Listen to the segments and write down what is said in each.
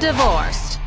divorced.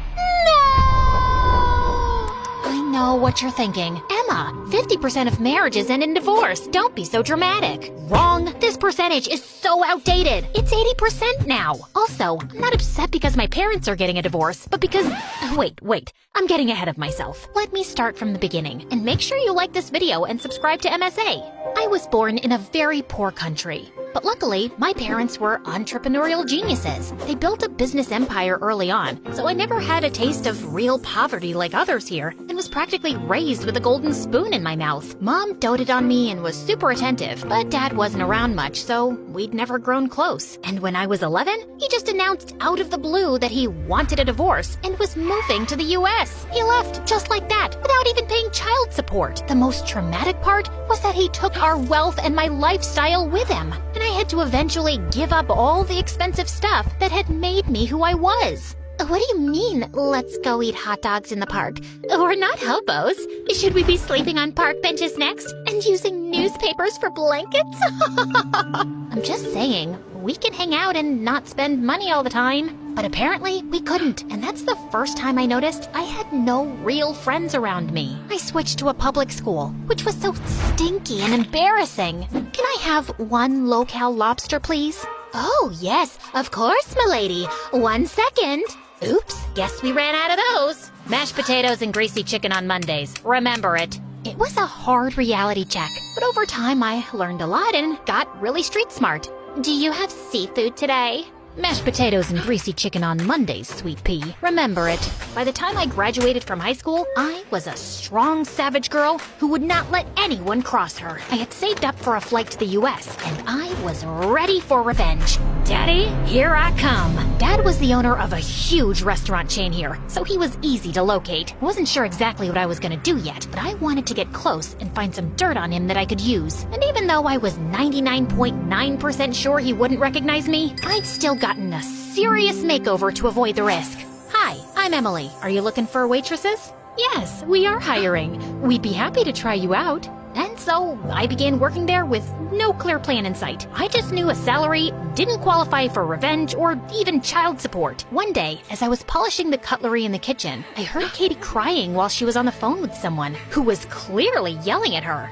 I know what you're thinking. Emma, 50% of marriages end in divorce. Don't be so dramatic. Wrong. This percentage is so outdated. It's 80% now. Also, I'm not upset because my parents are getting a divorce, but because... Wait. I'm getting ahead of myself. Let me start from the beginning. And make sure you like this video and subscribe to MSA. I was born in a very poor country. But luckily, my parents were entrepreneurial geniuses. They built a business empire early on, so I never had a taste of real poverty like others here, and was practically raised with a golden spoon in my mouth. Mom doted on me and was super attentive, but Dad wasn't around much, so we'd never grown close. And when I was 11, he just announced out of the blue that he wanted a divorce and was moving to the US. He left just like that, without even paying child support. The most traumatic part was that he took our wealth and my lifestyle with him. And I had to eventually give up all the expensive stuff that had made me who I was. What do you mean, let's go eat hot dogs in the park? We're not hobos. Should we be sleeping on park benches next and using newspapers for blankets? I'm just saying, we can hang out and not spend money all the time. But apparently, we couldn't, and that's the first time I noticed I had no real friends around me. I switched to a public school, which was so stinky and embarrassing. Can I have one local lobster, please? Oh, yes, of course, milady. 1 second. Oops, guess we ran out of those. Mashed potatoes and greasy chicken on Mondays. Remember it. It was a hard reality check, but over time I learned a lot and got really street smart. Do you have seafood today? Mashed potatoes and greasy chicken on Mondays, sweet pea. Remember it. By the time I graduated from high school, I was a strong, savage girl who would not let anyone cross her. I had saved up for a flight to the US, and I was ready for revenge. Daddy, here I come. Dad was the owner of a huge restaurant chain here, so he was easy to locate. I wasn't sure exactly what I was gonna do yet, but I wanted to get close and find some dirt on him that I could use. And even though I was 99.9% sure he wouldn't recognize me, I'd still gotten a serious makeover to avoid the risk. Hi, I'm Emily. Are you looking for waitresses? Yes, we are hiring. We'd be happy to try you out. And so I began working there with no clear plan in sight. I just knew a salary didn't qualify for revenge or even child support. One day, as I was polishing the cutlery in the kitchen, I heard Katie crying while she was on the phone with someone who was clearly yelling at her.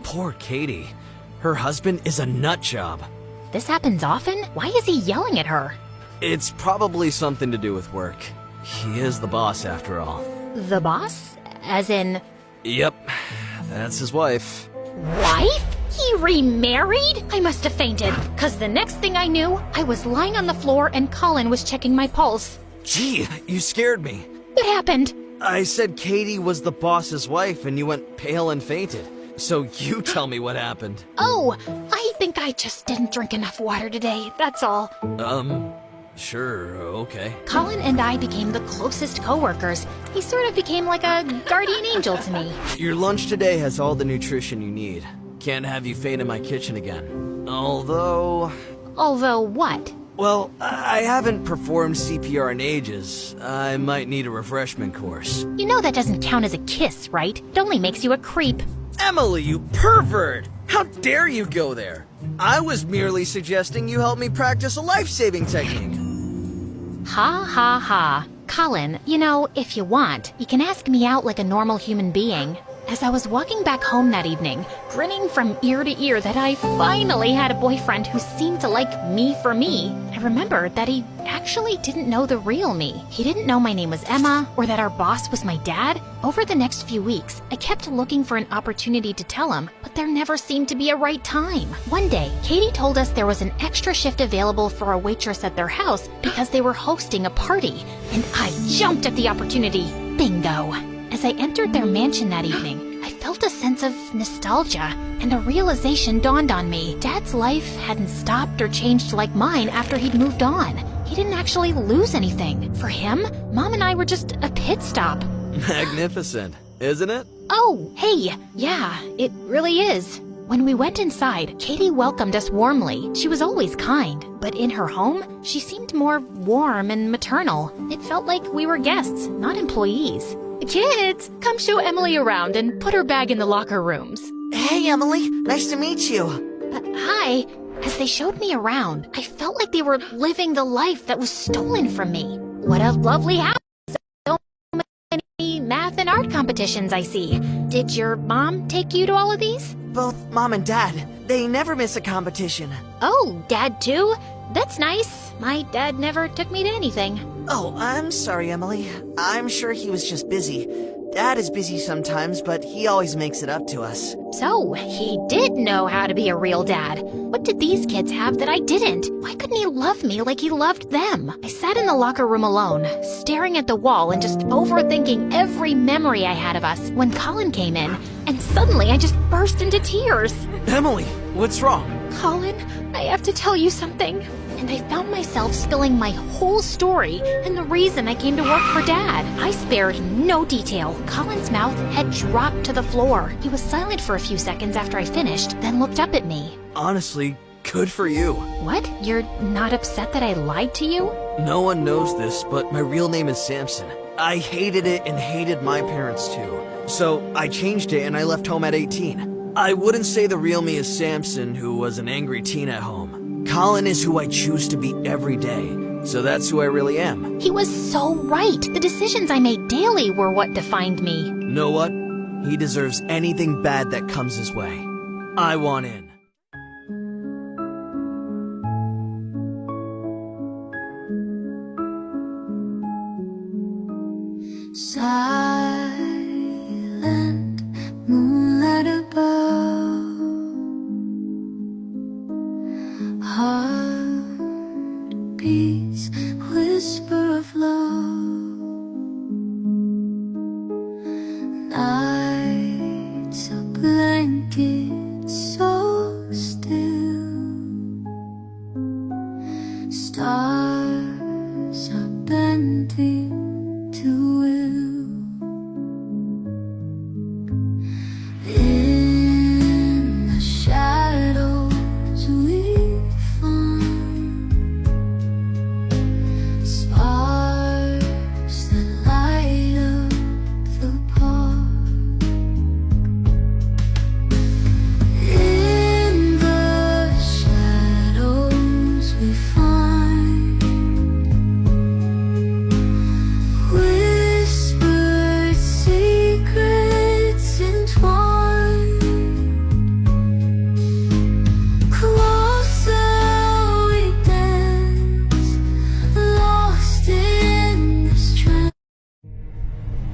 Poor Katie. Her husband is a nut job. This happens often? Why is he yelling at her? It's probably something to do with work. He is the boss after all. The boss? As in... Yep, that's his wife. Wife? He remarried? I must have fainted, cause the next thing I knew, I was lying on the floor and Colin was checking my pulse. Gee, you scared me. What happened? I said Katie was the boss's wife and you went pale and fainted. So you tell me what happened. Oh, I think I just didn't drink enough water today, that's all. Sure, okay. Colin and I became the closest co-workers. He sort of became like a guardian angel to me. Your lunch today has all the nutrition you need. Can't have you faint in my kitchen again. Although What? Well, I haven't performed CPR in ages. I might need a refreshment course. You know that doesn't count as a kiss, right? It only makes you a creep. Emily, you pervert! How dare you go there? I was merely suggesting you help me practice a life-saving technique. Ha ha ha. Colin, you know, if you want, you can ask me out like a normal human being. As I was walking back home that evening, grinning from ear to ear that I finally had a boyfriend who seemed to like me for me, I remembered that he actually didn't know the real me. He didn't know my name was Emma or that our boss was my dad. Over the next few weeks, I kept looking for an opportunity to tell him, but there never seemed to be a right time. One day, Katie told us there was an extra shift available for a waitress at their house because they were hosting a party, and I jumped at the opportunity. Bingo! As I entered their mansion that evening, I felt a sense of nostalgia, and a realization dawned on me. Dad's life hadn't stopped or changed like mine after he'd moved on. He didn't actually lose anything. For him, Mom and I were just a pit stop. Magnificent, isn't it? Oh, hey, yeah, it really is. When we went inside, Katie welcomed us warmly. She was always kind, but in her home, she seemed more warm and maternal. It felt like we were guests, not employees. Kids, come show Emily around and put her bag in the locker rooms. Hey, Emily. Nice to meet you. Hi. As they showed me around, I felt like they were living the life that was stolen from me. what a lovely house. So many math and art competitions I see. Did your mom take you to all of these? Both Mom and Dad, they never miss a competition. Oh, Dad too? That's nice. My dad never took me to anything. Oh, I'm sorry, Emily. I'm sure he was just busy. Dad is busy sometimes, but he always makes it up to us. So, he did know how to be a real dad. What did these kids have that I didn't? Why couldn't he love me like he loved them? I sat in the locker room alone, staring at the wall and just overthinking every memory I had of us when Colin came in, and suddenly I just burst into tears. Emily, what's wrong? Colin, I have to tell you something. And I found myself spilling my whole story and the reason I came to work for Dad. I spared no detail. Colin's mouth had dropped to the floor. He was silent for a few seconds after I finished, then looked up at me. Honestly, good for you. What? You're not upset that I lied to you? No one knows this, but my real name is Samson. I hated it and hated my parents too. So I changed it and I left home at 18. I wouldn't say the real me is Samson, who was an angry teen at home. Colin is who I choose to be every day, so that's who I really am. He was so right. The decisions I made daily were what defined me. Know what? He deserves anything bad that comes his way. I want in. Silent moonlight above, heartbeats, whisper of love. Nights a blanket so still. Stars are bending to will. In the shadows we find sparks that light up the park. In the shadows we find whispered secrets entwined. Closer we dance, lost in this trance,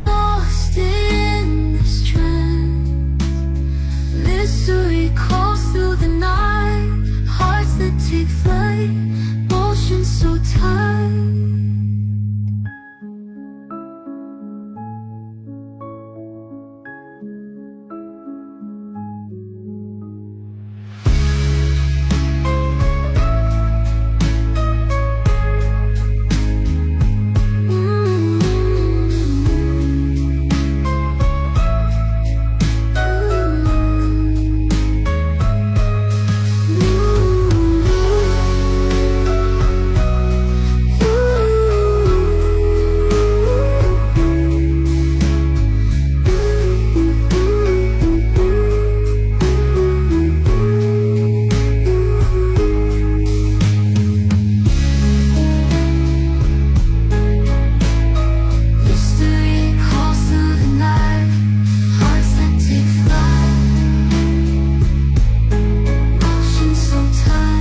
lost in this trance. Mystery calls through the night, hearts that take flight, motions so tight. Mystery calls through the night, hearts that take flight, motions so tight.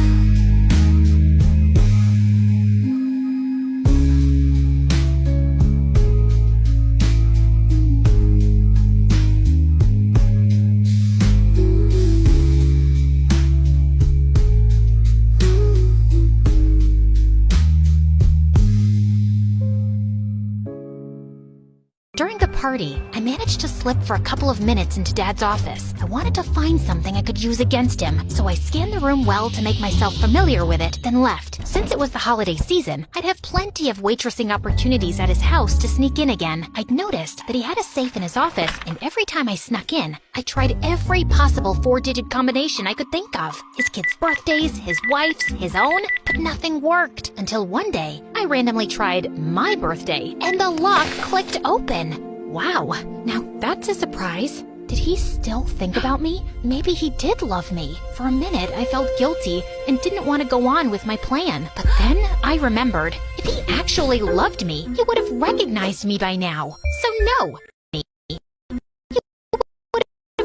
During the party, I managed to slip for a couple of minutes into Dad's office. I wanted to find something I could use against him, so I scanned the room well to make myself familiar with it, then left. Since it was the holiday season, I'd have plenty of waitressing opportunities at his house to sneak in again. I'd noticed that he had a safe in his office, and every time I snuck in, I tried every possible 4-digit combination I could think of. His kids' birthdays, his wife's, his own, but nothing worked. Until one day, I randomly tried my birthday, and the lock clicked open. Wow, now that's a surprise. Did he still think about me? Maybe he did love me. For a minute, I felt guilty and didn't want to go on with my plan. But then I remembered, if he actually loved me, he would have recognized me by now. So no.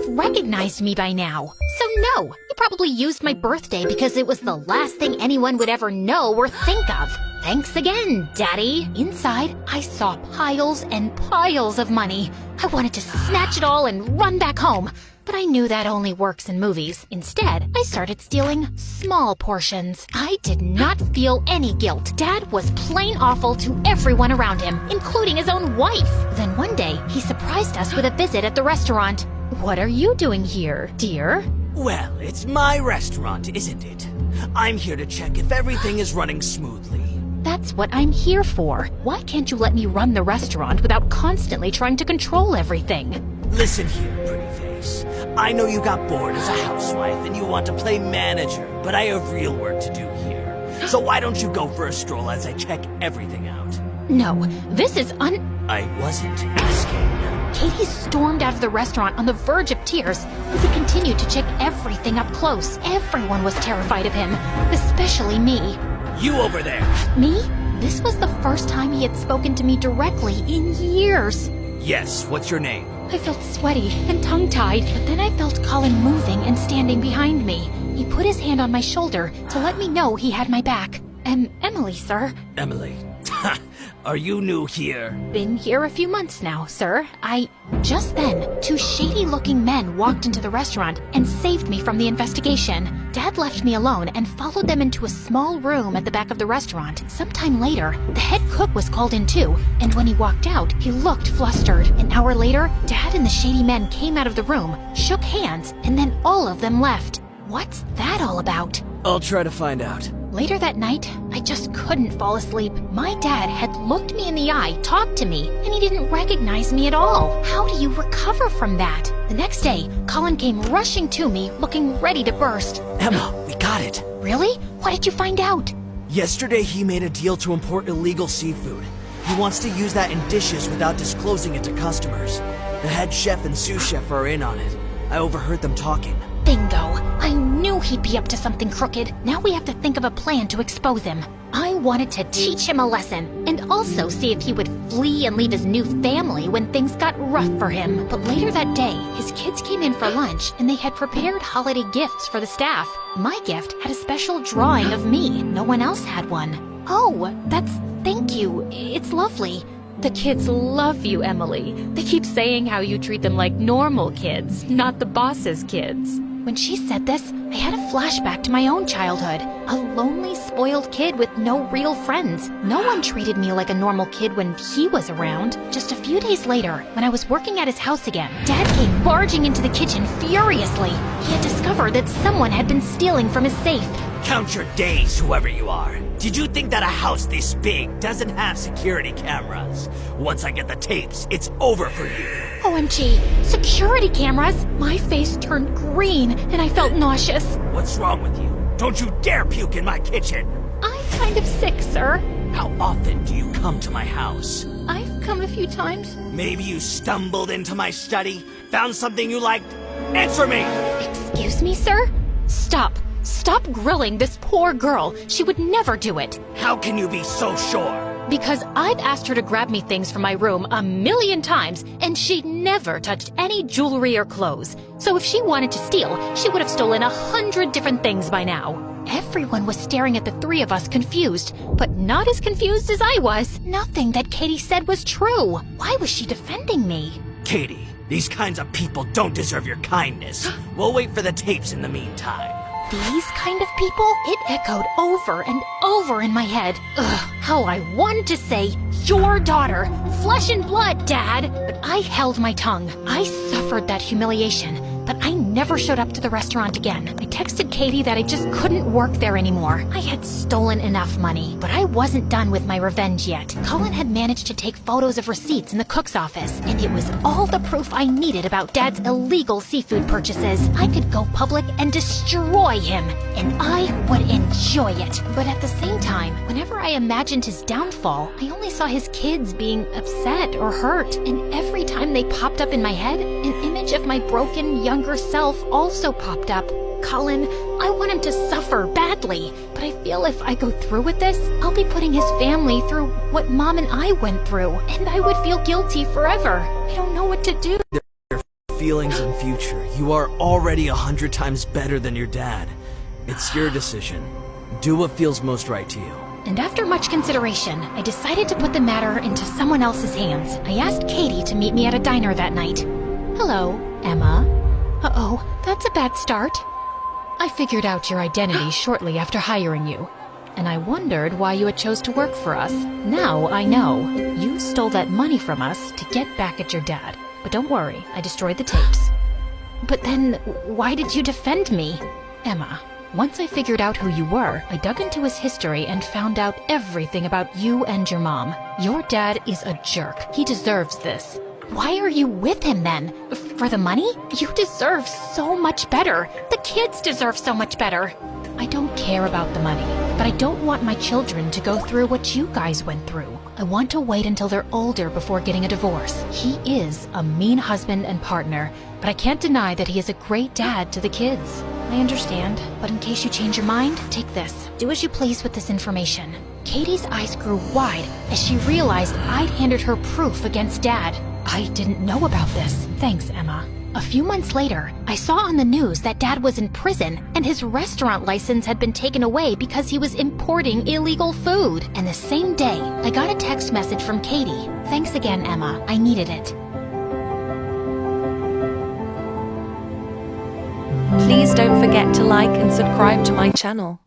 Recognized me by now. So no, he probably used my birthday because it was the last thing anyone would ever know or think of. Thanks again, Daddy. Inside, I saw piles and piles of money. I wanted to snatch it all and run back home. But I knew that only works in movies. Instead, I started stealing small portions. I did not feel any guilt. Dad was plain awful to everyone around him, including his own wife. Then one day, he surprised us with a visit at the restaurant. What are you doing here, dear? Well, it's my restaurant, isn't it? I'm here to check if everything is running smoothly. That's what I'm here for. Why can't you let me run the restaurant without constantly trying to control everything? Listen here, pretty face. I know you got bored as a housewife and you want to play manager, but I have real work to do here. So why don't you go for a stroll as I check everything out? No, this is I wasn't asking. Katie stormed out of the restaurant on the verge of tears as he continued to check everything up close. Everyone was terrified of him, especially me. You over there! Me? This was the first time he had spoken to me directly in years. Yes, what's your name? I felt sweaty and tongue-tied, but then I felt Colin moving and standing behind me. He put his hand on my shoulder to let me know he had my back. Emily, sir. Emily. Are you new here? Been here a few months now, sir. Just then, two shady-looking men walked into the restaurant and saved me from the investigation. Dad left me alone and followed them into a small room at the back of the restaurant. Sometime later, the head cook was called in too, and when he walked out, he looked flustered. An hour later, Dad and the shady men came out of the room, shook hands, and then all of them left. What's that all about? I'll try to find out. Later that night, I just couldn't fall asleep. My dad had looked me in the eye, talked to me, and he didn't recognize me at all. How do you recover from that? The next day, Colin came rushing to me, looking ready to burst. Emma, we got it. Really? What did you find out? Yesterday he made a deal to import illegal seafood. He wants to use that in dishes without disclosing it to customers. The head chef and sous chef are in on it. I overheard them talking. Bingo. I knew he'd be up to something crooked. Now we have to think of a plan to expose him. I wanted to teach him a lesson, and also see if he would flee and leave his new family when things got rough for him. But later that day, his kids came in for lunch, and they had prepared holiday gifts for the staff. My gift had a special drawing of me. No one else had one. Oh, thank you. It's lovely. The kids love you, Emily. They keep saying how you treat them like normal kids, not the boss's kids. When she said this, I had a flashback to my own childhood. A lonely, spoiled kid with no real friends. No one treated me like a normal kid when he was around. Just a few days later, when I was working at his house again, Dad came barging into the kitchen furiously. He had discovered that someone had been stealing from his safe. Count your days, whoever you are. Did you think that a house this big doesn't have security cameras? Once I get the tapes, it's over for you. OMG, security cameras? My face turned green and I felt nauseous. What's wrong with you? Don't you dare puke in my kitchen! I'm kind of sick, sir. How often do you come to my house? I've come a few times. Maybe you stumbled into my study, found something you liked. Answer me! Excuse me, sir? Stop. Stop grilling this poor girl. She would never do it. How can you be so sure? Because I've asked her to grab me things from my room 1,000,000 times, and she never touched any jewelry or clothes. So if she wanted to steal, she would have stolen 100 different things by now. Everyone was staring at the three of us confused, but not as confused as I was. Nothing that Katie said was true. Why was she defending me? Katie, these kinds of people don't deserve your kindness. We'll wait for the tapes in the meantime. These kind of people? It echoed over and over in my head. Ugh, how I wanted to say, your daughter, flesh and blood, Dad. But I held my tongue. I suffered that humiliation. but I never showed up to the restaurant again. I texted Katie that I just couldn't work there anymore. I had stolen enough money, but I wasn't done with my revenge yet. Cullen had managed to take photos of receipts in the cook's office, and it was all the proof I needed about Dad's illegal seafood purchases. I could go public and destroy him, and I would enjoy it. But at the same time, whenever I imagined his downfall, I only saw his kids being upset or hurt, and every time they popped up in my head, an image of my broken, younger self also popped up. Cullen, I want him to suffer badly, but I feel if I go through with this, I'll be putting his family through what Mom and I went through, and I would feel guilty forever. I don't know what to do. Feelings and future. You are already 100 times better than your dad. It's your decision. Do what feels most right to you. And after much consideration, I decided to put the matter into someone else's hands. I asked Katie to meet me at a diner that night. Hello, Emma. Uh-oh, that's a bad start. I figured out your identity shortly after hiring you, and I wondered why you had chose to work for us. Now I know. You stole that money from us to get back at your dad. But don't worry, I destroyed the tapes. But then, why did you defend me? Emma, once I figured out who you were, I dug into his history and found out everything about you and your mom. Your dad is a jerk. He deserves this. Why are you with him then? For the money? You deserve so much better. The kids deserve so much better. I don't care about the money, but I don't want my children to go through what you guys went through. I want to wait until they're older before getting a divorce. He is a mean husband and partner, but I can't deny that he is a great dad to the kids. I understand, but in case you change your mind, take this. Do as you please with this information. Katie's eyes grew wide as she realized I'd handed her proof against Dad. I didn't know about this. Thanks, Emma. A few months later, I saw on the news that Dad was in prison and his restaurant license had been taken away because he was importing illegal food. And the same day, I got a text message from Katie. Thanks again, Emma. I needed it. Please don't forget to like and subscribe to my channel.